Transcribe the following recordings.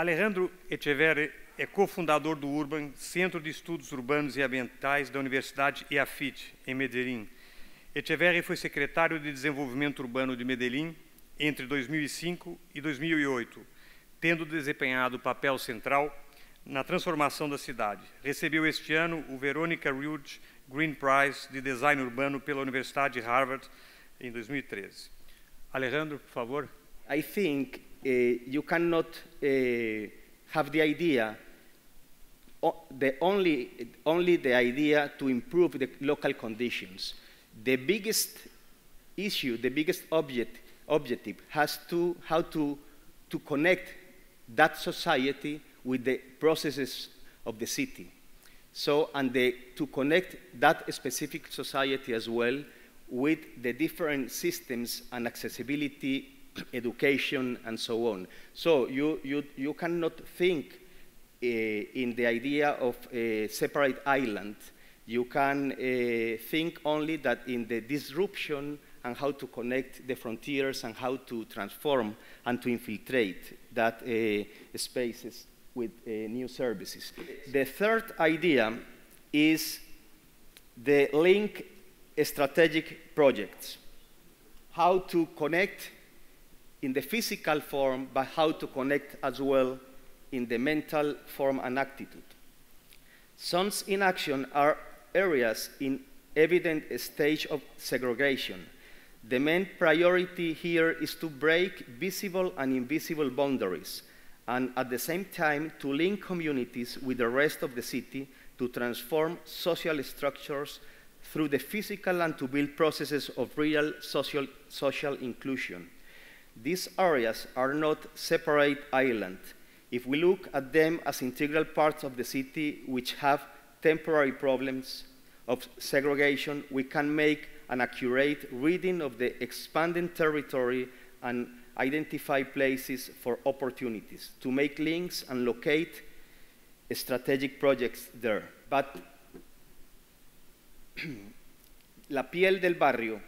Alejandro Echeverri é cofundador do Urban, Centro de Estudos Urbanos e Ambientais da Universidade EAFIT, em Medellín. Echeverri foi secretário de Desenvolvimento Urbano de Medellín entre 2005 e 2008, tendo desempenhado papel central na transformação da cidade. Recebeu este ano o Veronica Rood Green Prize de Design Urbano pela Universidade de Harvard em 2013. Alejandro, por favor. I think you cannot have the idea, only the idea to improve the local conditions. The biggest issue, the biggest objective has to how to connect that society with the processes of the city. So, and to connect that specific society as well with the different systems and accessibility, education, and so on. So you cannot think in the idea of a separate island. You can think only that in the disruption and how to connect the frontiers and how to transform and to infiltrate that spaces with new services. The third idea is the link strategic projects. How to connect in the physical form, but how to connect as well in the mental form and attitude. Zones in action are areas in evident stage of segregation. The main priority here is to break visible and invisible boundaries, and at the same time to link communities with the rest of the city to transform social structures through the physical and to build processes of real social inclusion. These areas are not separate islands. If we look at them as integral parts of the city which have temporary problems of segregation, we can make an accurate reading of the expanding territory and identify places for opportunities to make links and locate strategic projects there. But la piel del barrio,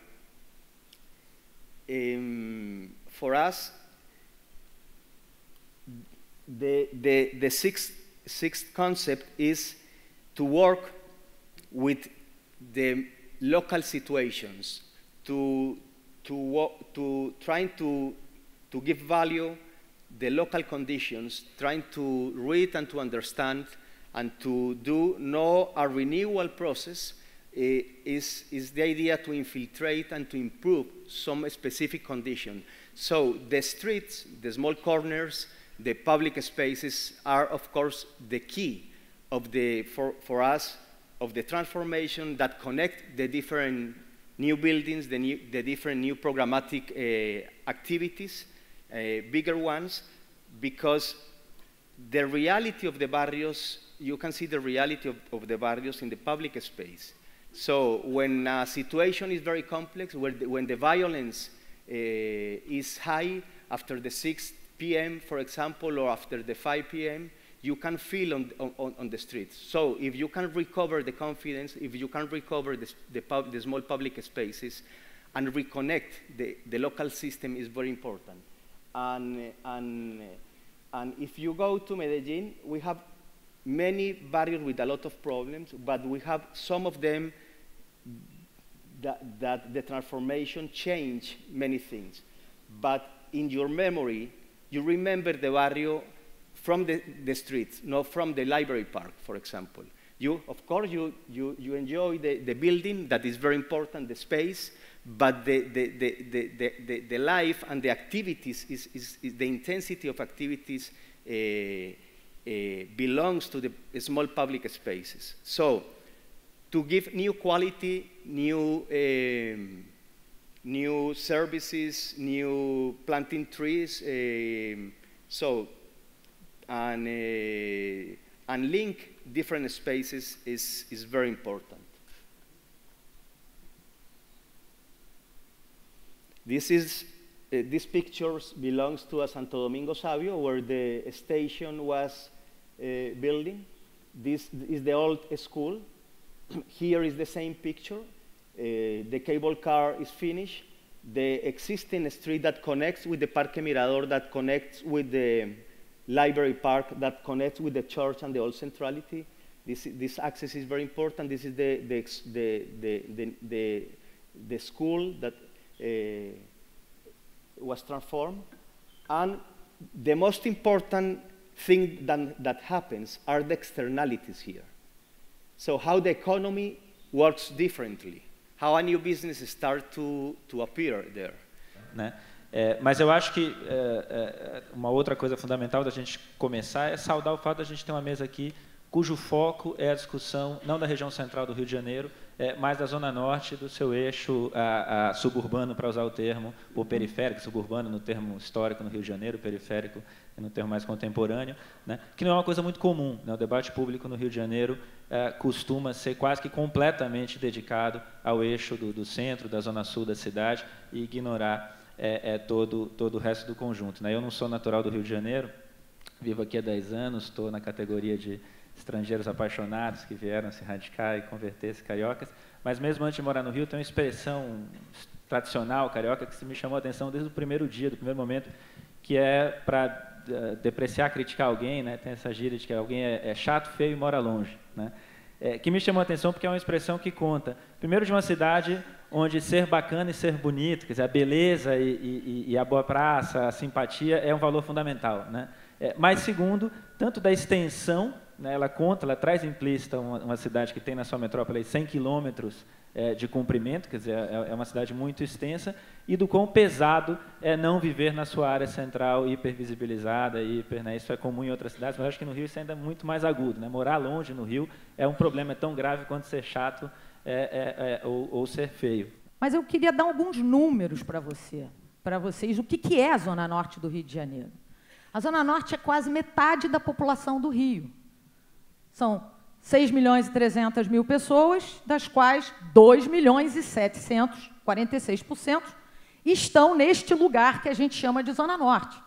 for us, the sixth concept is to work with the local situations, to trying to give value the local conditions, trying to read and to understand and to do a renewal process is the idea to infiltrate and to improve some specific condition. So the streets, the small corners, the public spaces are, of course, the key of for us of the transformation that connect the different new buildings, the different new programmatic activities, bigger ones, because the reality of the barrios, you can see the reality of the barrios in the public space. So when a situation is very complex, when the violence is high after the 6 p.m., for example, or after the 5 p.m., you can feel on the streets. So if you can recover the confidence, if you can recover the small public spaces and reconnect the local system is very important. And if you go to Medellin, we have many barrios with a lot of problems, but we have some of them that the transformation changed many things. But in your memory, you remember the barrio from the streets, not from the library park, for example. Of course, you enjoy the building, that is very important, the space, but the life and the activities, is the intensity of activities belongs to the small public spaces. So, to give new quality, new services, new planting trees, and link different spaces is very important. These pictures belongs to a Santo Domingo Sabio, where the station was building. This is the old school. Here is the same picture. The cable car is finished. The existing street that connects with the Parque Mirador, that connects with the library park that connects with the church and the old centrality. This access is very important. This is the school that was transformed. And the most important thing that happens are the externalities here. So how the economy works differently, how a new business starts to appear there. Né? Mas eu acho que uma outra coisa fundamental da gente começar é saudar o fato da gente ter uma mesa aqui cujo foco é a discussão não da região central do Rio de Janeiro, mas da zona norte, do seu eixo suburbano, para usar o termo, ou periférico, suburbano no termo histórico no Rio de Janeiro, periférico no termo mais contemporâneo, né? Que não é uma coisa muito comum, né? O debate público no Rio de Janeiro costuma ser quase que completamente dedicado ao eixo do centro, da zona sul da cidade, e ignorar todo o resto do conjunto, né? Eu não sou natural do Rio de Janeiro, vivo aqui há 10 anos, estou na categoria de estrangeiros apaixonados que vieram se radicar e converter-se cariocas, mas mesmo antes de morar no Rio, tem uma expressão tradicional carioca que me chamou a atenção desde o primeiro dia, do primeiro momento, que é para depreciar, criticar alguém, né? Tem essa gíria de que alguém é chato, feio e mora longe, né? Que me chamou a atenção porque é uma expressão que conta, primeiro, de uma cidade onde ser bacana e ser bonito, quer dizer, a beleza e a boa praça, a simpatia é um valor fundamental, né? Mas, segundo, tanto da extensão, né, ela traz implícita uma cidade que tem na sua metrópole 100 quilômetros de comprimento, quer dizer, é uma cidade muito extensa, e do quão pesado é não viver na sua área central hipervisibilizada, né, isso é comum em outras cidades, mas acho que no Rio isso ainda é muito mais agudo, né? Morar longe no Rio é um problema tão grave quanto ser chato ou ser feio. Mas eu queria dar alguns números para vocês, o que é a Zona Norte do Rio de Janeiro. A Zona Norte é quase metade da população do Rio. São 6.300.000 pessoas, das quais 2.746.000 estão neste lugar que a gente chama de Zona Norte.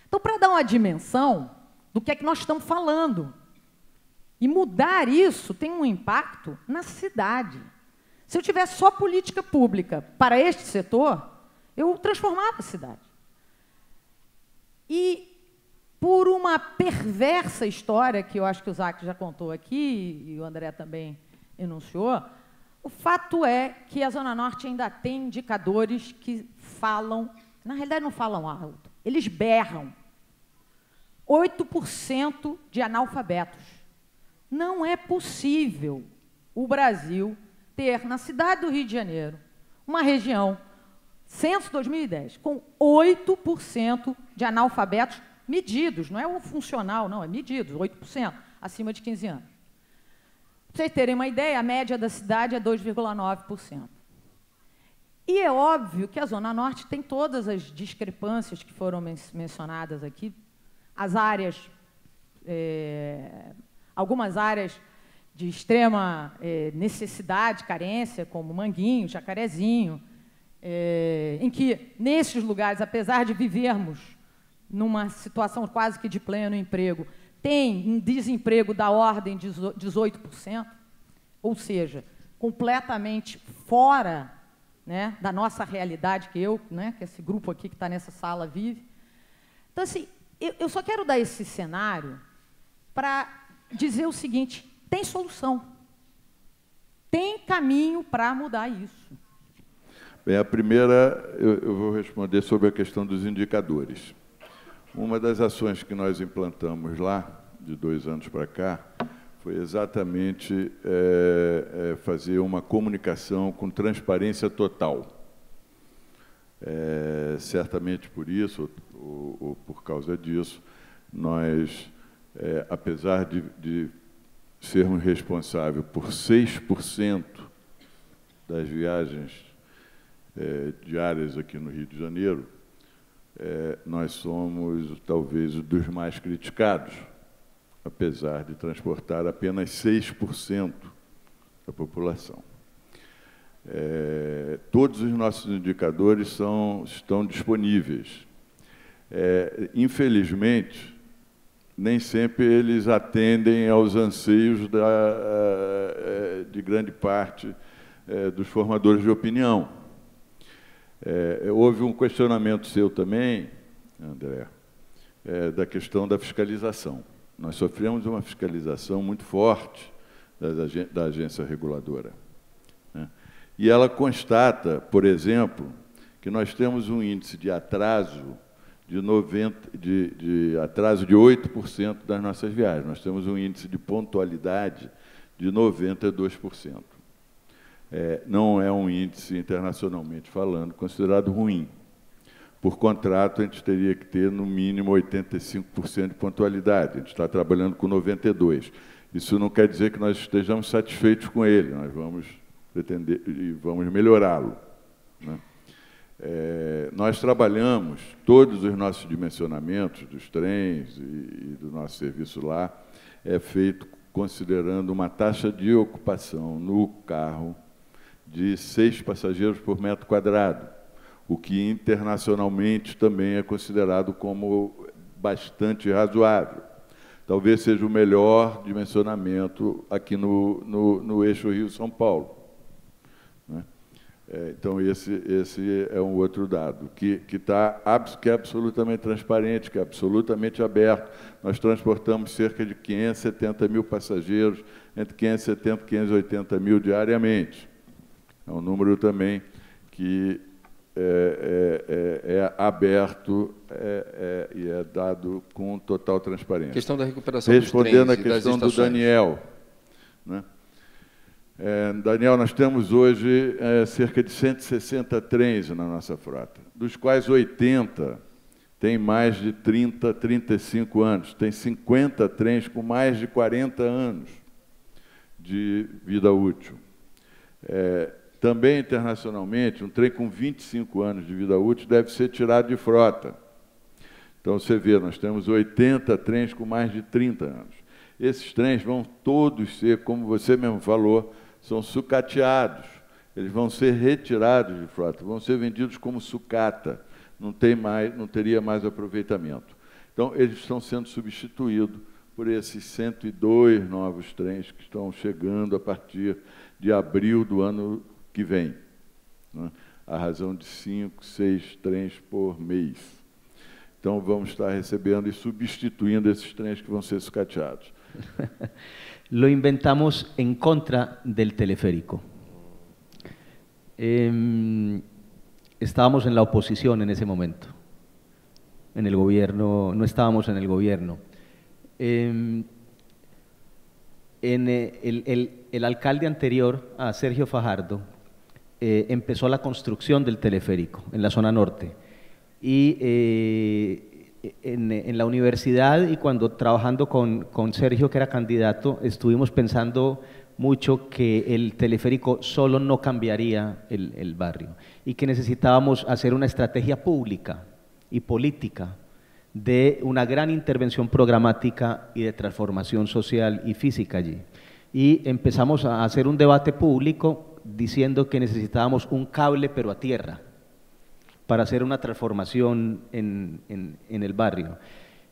Então, para dar uma dimensão do que é que nós estamos falando, e mudar isso tem um impacto na cidade. Se eu tivesse só política pública para este setor, eu transformava a cidade. E, por uma perversa história, que eu acho que o Zac já contou aqui, e o André também enunciou, o fato é que a Zona Norte ainda tem indicadores que falam, na realidade não falam alto, eles berram. 8% de analfabetos. Não é possível o Brasil ter, na cidade do Rio de Janeiro, uma região, censo 2010, com 8% de analfabetos medidos, não é o funcional, não, é medidos, 8%, acima de 15 anos. Para vocês terem uma ideia, a média da cidade é 2,9%. E é óbvio que a Zona Norte tem todas as discrepâncias que foram mencionadas aqui, as áreas, algumas áreas de extrema necessidade, carência, como Manguinho, Jacarezinho, em que, nesses lugares, apesar de vivermos numa situação quase que de pleno emprego, tem um desemprego da ordem de 18%, ou seja, completamente fora, né, da nossa realidade, que esse grupo aqui que está nessa sala vive. Então, assim, eu só quero dar esse cenário para dizer o seguinte: tem solução, tem caminho para mudar isso. Bem, a primeira, eu vou responder sobre a questão dos indicadores. Uma das ações que nós implantamos lá, de 2 anos para cá, foi exatamente fazer uma comunicação com transparência total. Certamente por isso, ou por causa disso, nós, apesar de sermos responsáveis por 6% das viagens diárias aqui no Rio de Janeiro, nós somos, talvez, dos mais criticados, apesar de transportar apenas 6% da população. Todos os nossos indicadores estão disponíveis. Infelizmente, nem sempre eles atendem aos anseios de grande parte dos formadores de opinião. Houve um questionamento seu também, André, da questão da fiscalização. Nós sofremos uma fiscalização muito forte da agência reguladora, né? E ela constata, por exemplo, que nós temos um índice de atraso de atraso de 8% das nossas viagens. Nós temos um índice de pontualidade de 92%. Não é um índice, internacionalmente falando, considerado ruim. Por contrato, a gente teria que ter, no mínimo, 85% de pontualidade. A gente está trabalhando com 92%. Isso não quer dizer que nós estejamos satisfeitos com ele. Nós vamos pretender e vamos melhorá-lo, né? Nós trabalhamos todos os nossos dimensionamentos dos trens e do nosso serviço lá, é feito considerando uma taxa de ocupação no carro de 6 passageiros por metro quadrado, o que internacionalmente também é considerado como bastante razoável. Talvez seja o melhor dimensionamento aqui no eixo Rio-São Paulo, né? Então, esse é um outro dado, que é absolutamente transparente, que é absolutamente aberto. Nós transportamos cerca de 570 mil passageiros, entre 570 e 580 mil diariamente. É um número também que é aberto e é dado com total transparência. Questão da recuperação dos trens Respondendo à e das questão do estações. Daniel, né? Daniel, nós temos hoje cerca de 160 trens na nossa frota, dos quais 80 têm mais de 30, 35 anos. Tem 50 trens com mais de 40 anos de vida útil. Também, internacionalmente, um trem com 25 anos de vida útil deve ser tirado de frota. Então, você vê, nós temos 80 trens com mais de 30 anos. Esses trens vão todos ser, como você mesmo falou, são sucateados. Eles vão ser retirados de frota, vão ser vendidos como sucata. Não teria mais aproveitamento. Então, eles estão sendo substituídos por esses 102 novos trens que estão chegando a partir de abril do ano que vem, né? A razão de 5, 6 trens por mês. Então, vamos estar recebendo e substituindo esses trens que vão ser sucateados. Lo inventamos en contra del teleférico. Estábamos en la oposición en ese momento. En el gobierno, no estábamos en el gobierno. El alcalde anterior, a Sergio Fajardo, empezó la construcción del teleférico en la zona norte. Y en la universidad y cuando trabajando con Sergio, que era candidato, estuvimos pensando mucho que el teleférico solo no cambiaría el barrio y que necesitábamos hacer una estrategia pública y política de una gran intervención programática y de transformación social y física allí. Y empezamos a hacer un debate público diciendo que necesitábamos un cable pero a tierra para hacer una transformación en el barrio.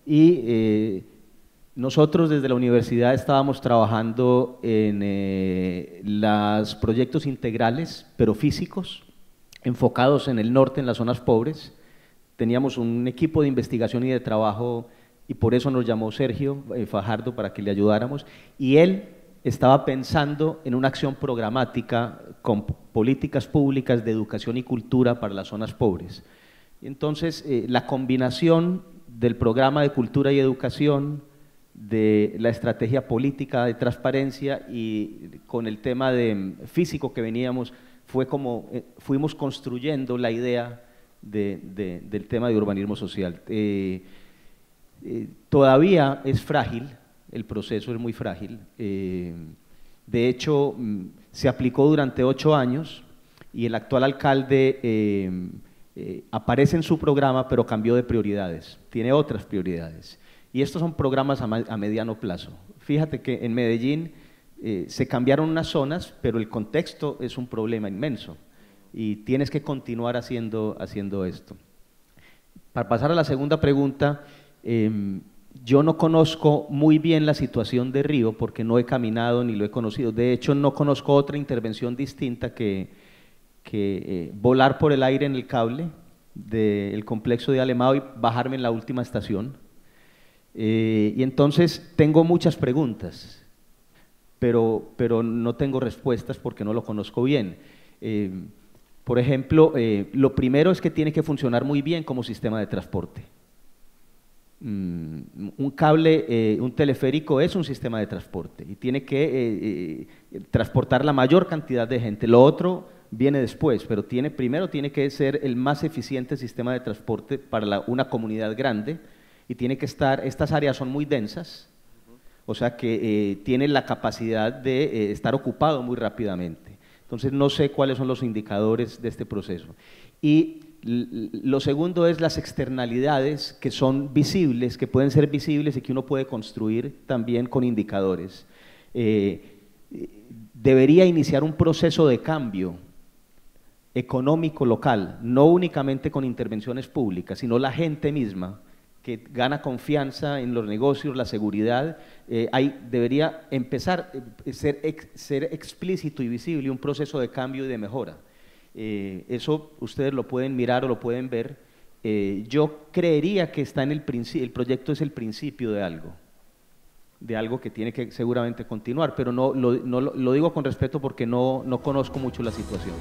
Y nosotros desde la universidad estábamos trabajando en los proyectos integrales, pero físicos, enfocados en el norte, en las zonas pobres. Teníamos un equipo de investigación y de trabajo, y por eso nos llamó Sergio Fajardo para que le ayudáramos, y él estaba pensando en una acción programática con políticas públicas de educación y cultura para las zonas pobres. Y entonces, la combinación del programa de cultura y educación, de la estrategia política de transparencia y con el tema de físico que veníamos, fue como fuimos construyendo la idea del tema de urbanismo social. Todavía es frágil, el proceso es muy frágil. De hecho, se aplicó durante 8 años y el actual alcalde aparece en su programa, pero cambió de prioridades, tiene otras prioridades. Y estos son programas a mediano plazo. Fíjate que en Medellín se cambiaron unas zonas, pero el contexto es un problema inmenso y tienes que continuar haciendo esto. Para pasar a la segunda pregunta, yo no conozco muy bien la situación de Río porque no he caminado ni lo he conocido. De hecho, no conozco otra intervención distinta que volar por el aire en el cable del complejo de Alemão y bajarme en la última estación. Y entonces tengo muchas preguntas, pero no tengo respuestas porque no lo conozco bien. Por ejemplo, lo primero es que tiene que funcionar muy bien como sistema de transporte. Un cable, un teleférico es un sistema de transporte y tiene que transportar la mayor cantidad de gente. Lo otro viene después, pero primero tiene que ser el más eficiente sistema de transporte para una comunidad grande y tiene que estar, estas áreas son muy densas, o sea que tiene la capacidad de estar ocupado muy rápidamente. Entonces no sé cuáles son los indicadores de este proceso. Y lo segundo es las externalidades que son visibles, que pueden ser visibles y que uno puede construir también con indicadores. Debería iniciar un proceso de cambio económico local, no únicamente con intervenciones públicas, sino la gente misma que gana confianza en los negocios, la seguridad, debería empezar a ser explícito y visible un proceso de cambio y de mejora. Eso ustedes lo pueden mirar o lo pueden ver. Yo creería que está en el proyecto es el principio de algo que tiene que seguramente continuar, pero lo digo con respeto porque no conozco mucho la situación.